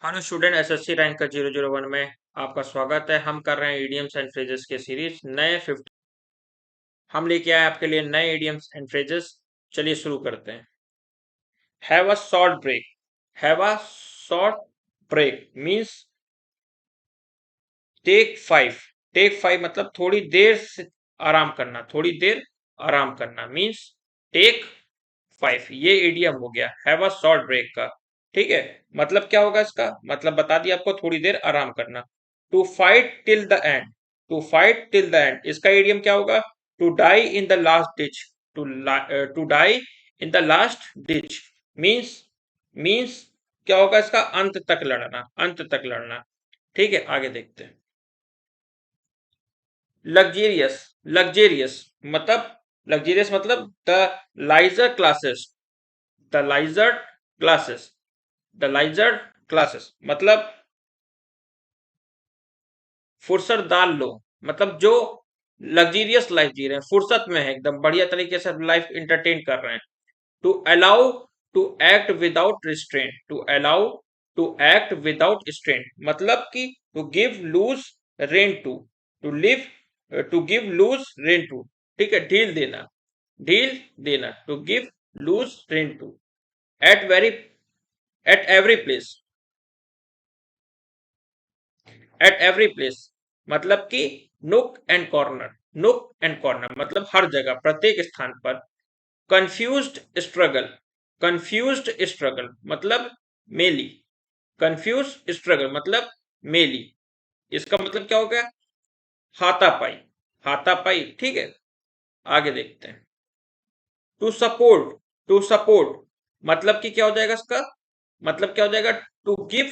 Hello student SSC rank का 001 में आपका स्वागत है। हम कर रहे हैं इडियम्स एंड फ्रेजेस के सीरीज नए 50। हम लेके आए आपके लिए नए इडियम्स एंड फ्रेजेस। चलिए शुरू करते हैं। Have a short break. Have a short break means take 5 मतलब थोड़ी देर से आराम करना, थोड़ी देर आराम करना मींस टेक 5। ये इडियम हो गया हैव अ शॉर्ट ब्रेक का। ठीक है, मतलब क्या होगा इसका मतलब बता दिया आपको, थोड़ी देर आराम करना। To fight till the end. To fight till the end इसका इडियम क्या होगा? To die in the last ditch. To die in the last ditch means means क्या होगा इसका? अंत तक लड़ना, अंत तक लड़ना। ठीक है, आगे देखते हैं। लग्जेरियस। लग्जेरियस मतलब लग्जेरियस मतलब the leisure classes. The leisure classes. The leisure classes मतलब फुर्सतदार लोग, मतलब जो लग्जीरियस लाइफ जी रहे हैं, फुर्सत में है, एकदम बढ़िया तरीके से लाइफ इंटरटेन कर रहे हैं। To allow to act without restraint. To allow to act without restraint मतलब कि to give loose rein to. To live to give loose rein to. ठीक है, ढील देना, ढील देना। To give loose rein to at very at every place. At every place मतलब कि nook and corner. Nook and corner मतलब हर जगह, प्रत्येक स्थान पर। Confused struggle. कंफ्यूज्ड स्ट्रगल मतलब मेली। कंफ्यूज स्ट्रगल मतलब मेली। इसका मतलब क्या हो गया? हाथापाई। हाथापाई। ठीक है, आगे देखते हैं। To support. टू सपोर्ट मतलब कि क्या हो जाएगा इसका? मतलब क्या हो जाएगा? To give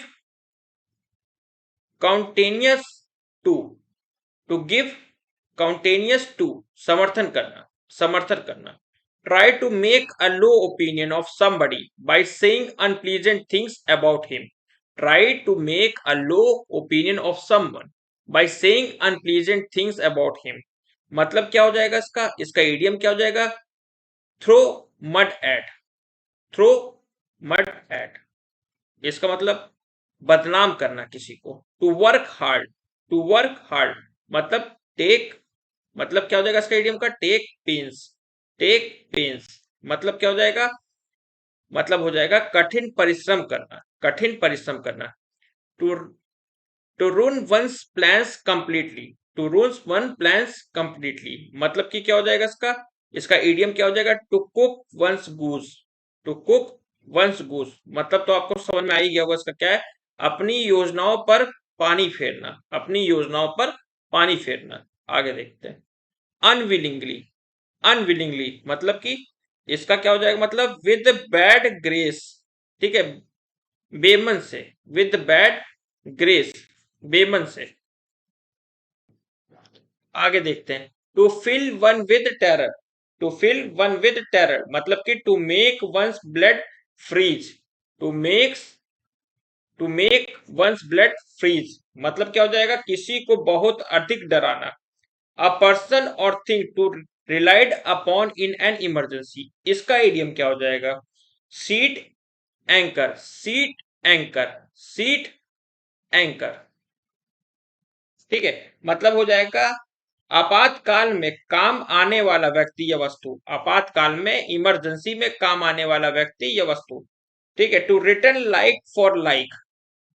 countenance to. To give countenance to समर्थन करना, समर्थन करना। Try to make a low opinion of somebody by saying unpleasant things about him. Try to make a low opinion of someone by saying unpleasant things about him मतलब क्या हो जाएगा इसका? इसका इडियम क्या हो जाएगा? Throw mud at. Throw mud at इसका मतलब बदनाम करना किसी को। To work hard. To work hard मतलब टेक मतलब क्या हो जाएगा इसका इडियम का? Take pens. टेक पेंस मतलब क्या हो जाएगा? मतलब हो जाएगा कठिन परिश्रम करना, कठिन परिश्रम करना। To to run one's plans completely. To run one plans completely मतलब कि क्या हो जाएगा इसका? इसका इडियम क्या हो जाएगा? To cook one's goose. To cook one's goose मतलब तो आपको समझ में आ ही गया होगा इसका क्या है? अपनी योजनाओं पर पानी फेरना, अपनी योजनाओं पर पानी फेरना। आगे देखते हैं। अनविलिंगली। अनविलिंगली मतलब कि इसका क्या हो जाएगा? मतलब विद बैड ग्रेस। ठीक है, बेमन से। विद बैड ग्रेस बेमन से। आगे देखते हैं। To fill one with terror. To fill one with terror मतलब कि to make one's blood freeze. To makes to make one's blood freeze मतलब क्या हो जाएगा? किसी को बहुत अधिक डराना। अ पर्सन और thing to relied upon in an emergency इसका इडियम क्या हो जाएगा? Sheet anchor. Sheet anchor. Sheet anchor. ठीक है, मतलब हो जाएगा आपातकाल में काम आने वाला व्यक्ति या वस्तु। आपातकाल में, इमरजेंसी में काम आने वाला व्यक्ति या वस्तु। ठीक है, to return like for like.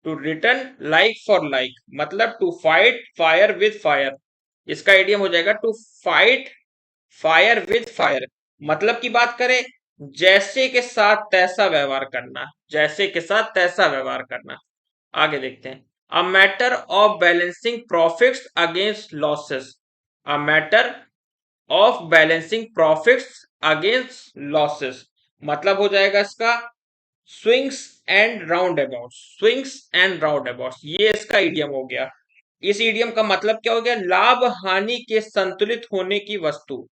To return like for like मतलब to fight fire with fire इसका आइडियम हो जाएगा to fight fire with fire मतलब की बात करें, जैसे के साथ तैसा व्यवहार करना, जैसे के साथ तैसा व्यवहार करना। आगे देखते हैं। A matter of balancing profits against losses. A matter of balancing profits against losses मतलब हो जाएगा इसका swings and round about. Swings and round about ये इसका इडियम हो गया। इस इडियम का मतलब क्या हो गया? लाभ हानि के संतुलित होने की वस्तु।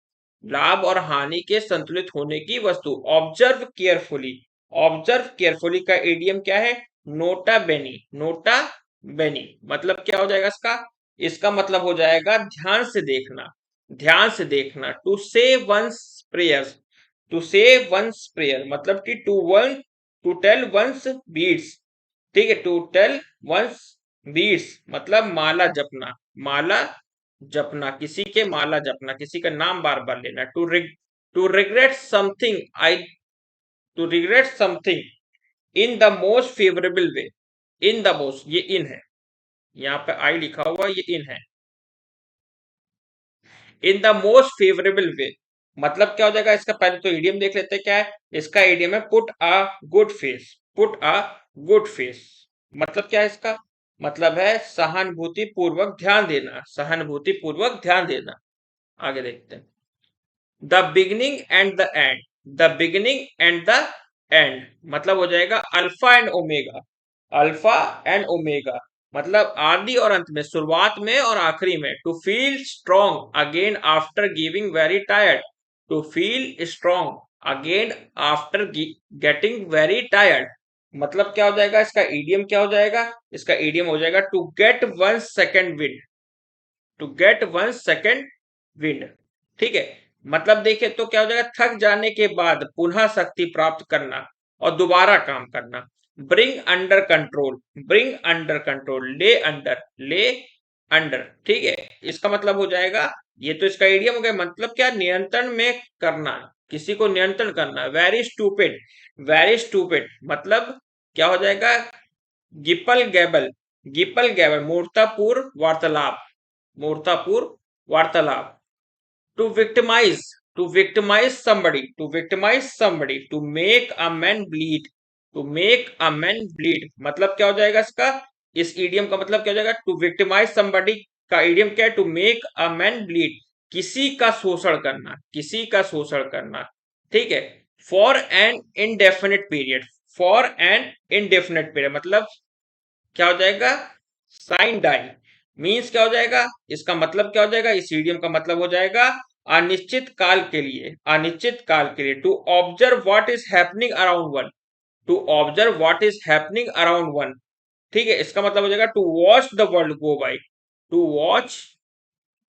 लाभ और हानि के संतुलित होने की वस्तु। Observe carefully. ऑब्जर्व केयरफुली का इडियम क्या है? नोटा बेनी। नोटा बेनी मतलब क्या हो जाएगा इसका? इसका मतलब हो जाएगा ध्यान से देखना, ध्यान से देखना। To say one's prayers. To say one's prayer मतलब कि to one to tell one's beads. ठीक है, टू टेल वंस बीट्स मतलब माला जपना, माला जपना, किसी के माला जपना, किसी का नाम बार बार लेना। To regret something I, to regret something in the most favourable way, in the most, ये इन है, यहाँ पे आई लिखा हुआ, ये इन है। इन द मोस्ट फेवरेबल वे मतलब क्या हो जाएगा इसका, पहले तो इडियम देख लेते हैं क्या है इसका। इडियम है put a good face, put a good face मतलब क्या है इसका, मतलब है सहानुभूति पूर्वक ध्यान देना, सहानुभूति पूर्वक ध्यान देना। आगे देखते हैं। The beginning and the end, the beginning and the end मतलब हो जाएगा alpha and omega, alpha and omega मतलब आदि और अंत में, शुरुआत में और आखिरी में। To feel strong again after giving very tired, to feel strong again after getting very tired मतलब क्या हो जाएगा इसका, ईडियम क्या हो जाएगा इसका, ईडियम हो जाएगा to get one second wind, to get one second wind. ठीक है, मतलब देखिए तो क्या हो जाएगा, थक जाने के बाद पुनः शक्ति प्राप्त करना और दोबारा काम करना। Bring under control, bring under control, ले अंडर, ले अंडर। ठीक है, इसका मतलब हो जाएगा, ये तो इसका इडियम हो गया, मतलब क्या, नियंत्रण में करना, किसी को नियंत्रण करना। वेरी स्टूपिड, वेरी स्टूपिड मतलब क्या हो जाएगा, गिपल गैबल, गिपल गैबल मूर्तापूर्ण वार्तालाप, मूर्तापूर्ण वार्तालाप। To victimise, to victimise somebody, to victimise somebody, to make a man bleed, to make a man bleed मतलब क्या हो जाएगा इसका, इस ईडियम का मतलब क्या हो जाएगा, टू विक्टिमाइज somebody का ईडियम क्या है, to make a man bleed, किसी का शोषण करना, किसी का शोषण करना। ठीक है, for an indefinite period, for an indefinite period मतलब क्या हो जाएगा, साइन डाई मीन्स क्या हो जाएगा, इसका मतलब क्या हो जाएगा, इस ईडियम का मतलब हो जाएगा अनिश्चित काल के लिए, अनिश्चित काल के लिए। To observe what is happening around one, to observe what is happening around one. ठीक है, इसका मतलब हो जाएगा to watch the world go by, to watch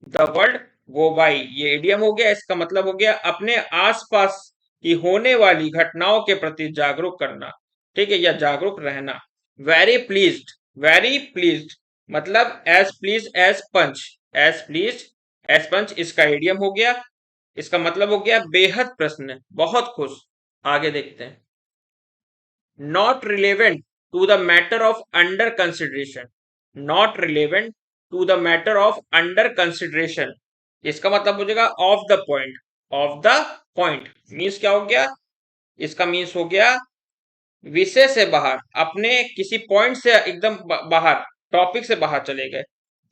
the world go by, ये इडियम हो गया। इसका मतलब हो गया अपने आसपास की होने वाली घटनाओं के प्रति जागरूक करना, ठीक है, या जागरूक रहना। वेरी प्लीज्ड, वेरी प्लीज्ड मतलब as please as punch, as please as punch इसका इडियम हो गया। इसका मतलब हो गया बेहद प्रसन्न, बहुत खुश। आगे देखते हैं। not relevant to the matter of under consideration, not relevant to the matter of under consideration इसका मतलब हो जाएगा of the point, of the point means क्या हो गया, इसका मीन्स हो गया विषय से बाहर, अपने किसी पॉइंट से एकदम बाहर, टॉपिक से बाहर चले गए।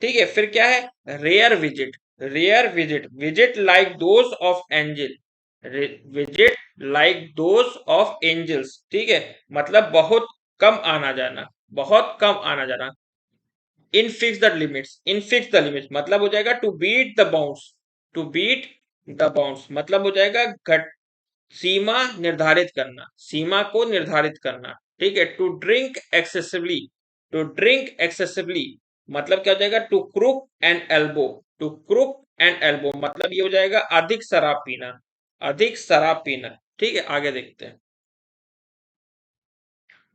ठीक है, फिर क्या है, rare visit, rare visit, visit like those of angel, visit like those of angels. ठीक है, मतलब बहुत कम आना जाना, बहुत कम आना जाना। In fix the limits, in fix the limits मतलब हो जाएगा to beat the bounds, to beat the bounds मतलब हो जाएगा घट, सीमा निर्धारित करना, सीमा को निर्धारित करना। ठीक है, to drink excessively, to drink excessively मतलब क्या हो जाएगा, to crook and elbow, to crook and elbow मतलब ये हो जाएगा अधिक शराब पीना, अधिक शराब पीना। ठीक है, आगे देखते हैं।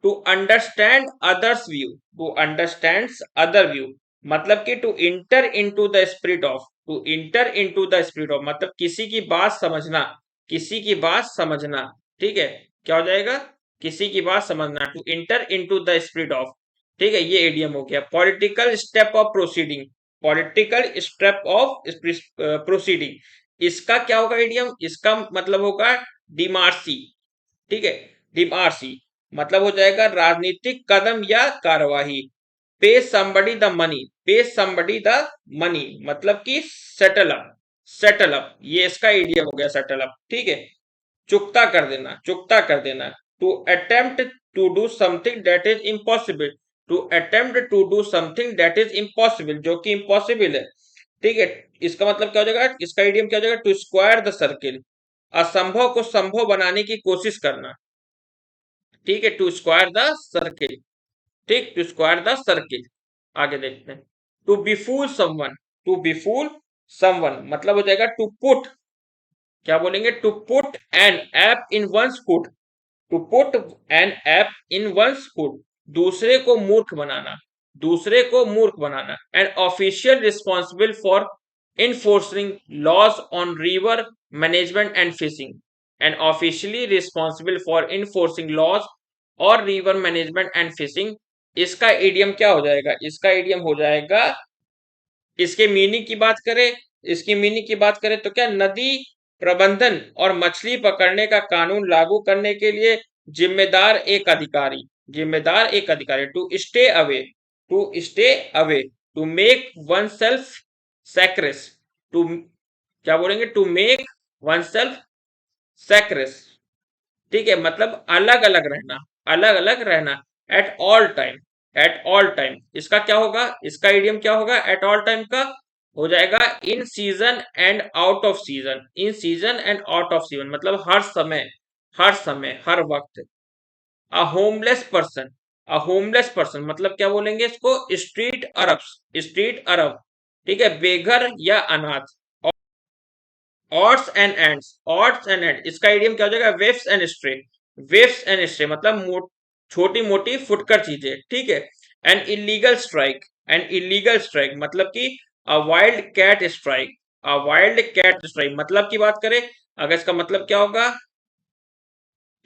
To understand others view, to understand other view मतलब कि to enter into the spirit of, to enter into the spirit of मतलब किसी की बात समझना, किसी की बात समझना। ठीक है, क्या हो जाएगा, किसी की बात समझना, to enter into the spirit of. ठीक है, ये एडियम हो गया। Political step of proceeding, political step of proceeding इसका क्या होगा एडियम, इसका मतलब होगा डिमार्सी। ठीक है, डिमार्सी मतलब हो जाएगा राजनीतिक कदम या कार्यवाही। पे somebody द मनी, पे somebody द मनी मतलब कि सेटल अप, सेटल अप ये इसका इडियम हो गया, सेटल अप। ठीक है, चुकता कर देना, चुकता कर देना। To attempt to do something that is impossible, to attempt to do something that is impossible जो कि इम्पॉसिबल है। ठीक है, इसका मतलब क्या हो जाएगा, इसका इडियम क्या हो जाएगा, टू स्क्वायर द सर्किल, असंभव को संभव बनाने की कोशिश करना। ठीक है, टू स्क्वायर द सर्किल, ठीक, टू स्क्वायर द सर्किल। आगे देखते हैं। To befool someone, to befool someone मतलब हो जाएगा टू पुट, क्या बोलेंगे, to put an app in one's foot, to put an app in one's foot दूसरे को मूर्ख बनाना, दूसरे को मूर्ख बनाना। And official responsible for enforcing laws on river management and fishing, and officially responsible for enforcing laws और river management and fishing. इसका इडियम क्या हो जाएगा? इसका इडियम हो जाएगा, इसके मीनिंग की बात करें, इसकी मीनिंग की बात करें तो क्या, नदी प्रबंधन और मछली पकड़ने का कानून लागू करने के लिए जिम्मेदार एक अधिकारी, जिम्मेदार एक अधिकारी। To stay away, to stay away, to make one self sacrifice, to, क्या बोलेंगे, to make one self sacrifice, ठीक है, मतलब अलग अलग रहना, अलग अलग रहना। At all time, at all time, इसका क्या होगा, इसका इडियम क्या होगा एट ऑल टाइम का? हो जाएगा इन season and out off season, in season and out off season, मतलब हर समय, हर समय, हर वक्त। A homeless person, a homeless person मतलब क्या बोलेंगे इसको? स्ट्रीट अरब्स, स्ट्रीट अरब, ठीक है, बेघर या अनाथ। Odds and ends, odds and and, इसका इडियम क्या हो जाएगा? वेफ्स एंड स्ट्रे, वेफ्स एंड स्ट्रे मतलब छोटी मोटी फुटकर चीजें, ठीक है। An illegal strike, an illegal strike मतलब कि अ वाइल्ड कैट स्ट्राइक, अ वाइल्ड कैट स्ट्राइक मतलब की बात करें, अगर इसका मतलब क्या होगा,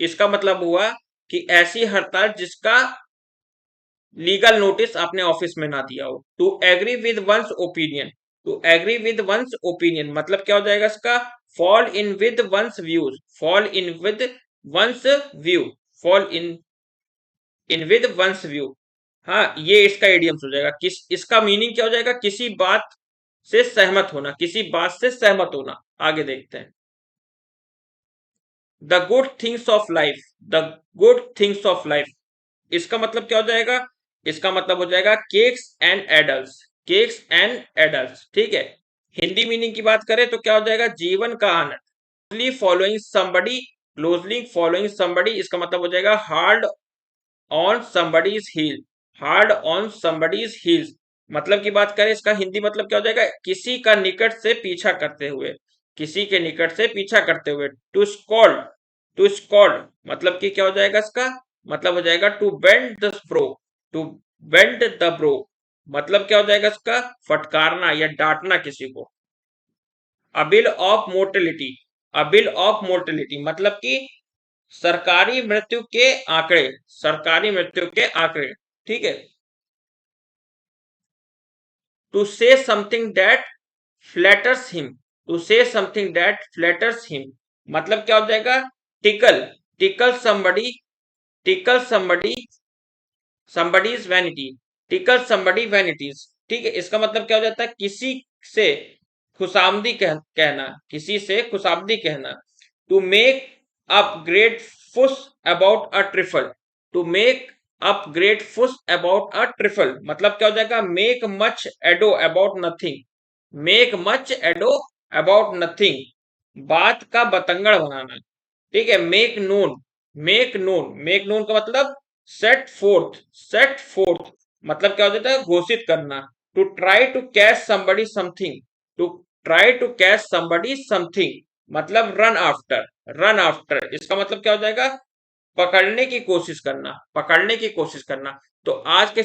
इसका मतलब हुआ कि ऐसी हड़ताल जिसका लीगल नोटिस आपने ऑफिस में ना दिया हो। To agree with one's opinion, to agree with one's opinion मतलब क्या हो जाएगा इसका? Fall in with one's views, fall in with one's view, fall in with one's view. हाँ, ये इसका इडियम्स हो जाएगा। किस, इसका मीनिंग क्या हो जाएगा? किसी बात से सहमत होना, किसी बात से सहमत होना। आगे देखते हैं। The good things of life, the good things of life, इसका मतलब क्या हो जाएगा? इसका मतलब हो जाएगा cakes and adults, cakes and adults, ठीक है। हिंदी मीनिंग की बात करें तो क्या हो जाएगा? जीवन का आनंद। Closely following somebody, closely following somebody, इसका मतलब हो जाएगा hard on somebody's heel, hard on somebody's heels मतलब की बात करें, इसका हिंदी मतलब क्या हो जाएगा? किसी का निकट से पीछा करते हुए, किसी के निकट से पीछा करते हुए। टू स्कॉल्ड, टू स्कॉल्ड मतलब कि क्या हो जाएगा इसका? मतलब हो जाएगा to bend the brow, to bend the brow मतलब क्या हो जाएगा इसका? फटकारना या डांटना किसी को। अ bill of mortality, a bill of mortality मतलब कि सरकारी मृत्यु के आंकड़े, सरकारी मृत्यु के आंकड़े, ठीक है। To say something that flatters him, to say something that flatters him मतलब क्या हो जाएगा? Tickle, tickle somebody, tickle somebody, somebody's vanity, tickle somebody vanities, ठीक है। इसका मतलब क्या हो जाता है? किसी से खुशामदी कहना, किसी से खुशामदी कहना। To make up great fuss about a trifle, to make up great fuss about a trifle मतलब क्या हो जाएगा? Make much ado about nothing, make much ado about nothing बात का बतंगड़ बनाना, ठीक है। Make known, make known, make known का मतलब सेट फोर्थ, सेट फोर्थ मतलब क्या हो जाता है? घोषित करना। To try to catch somebody something, to try to catch somebody something मतलब रन आफ्टर, रन आफ्टर इसका मतलब क्या हो जाएगा? पकड़ने की कोशिश करना, पकड़ने की कोशिश करना। तो आज के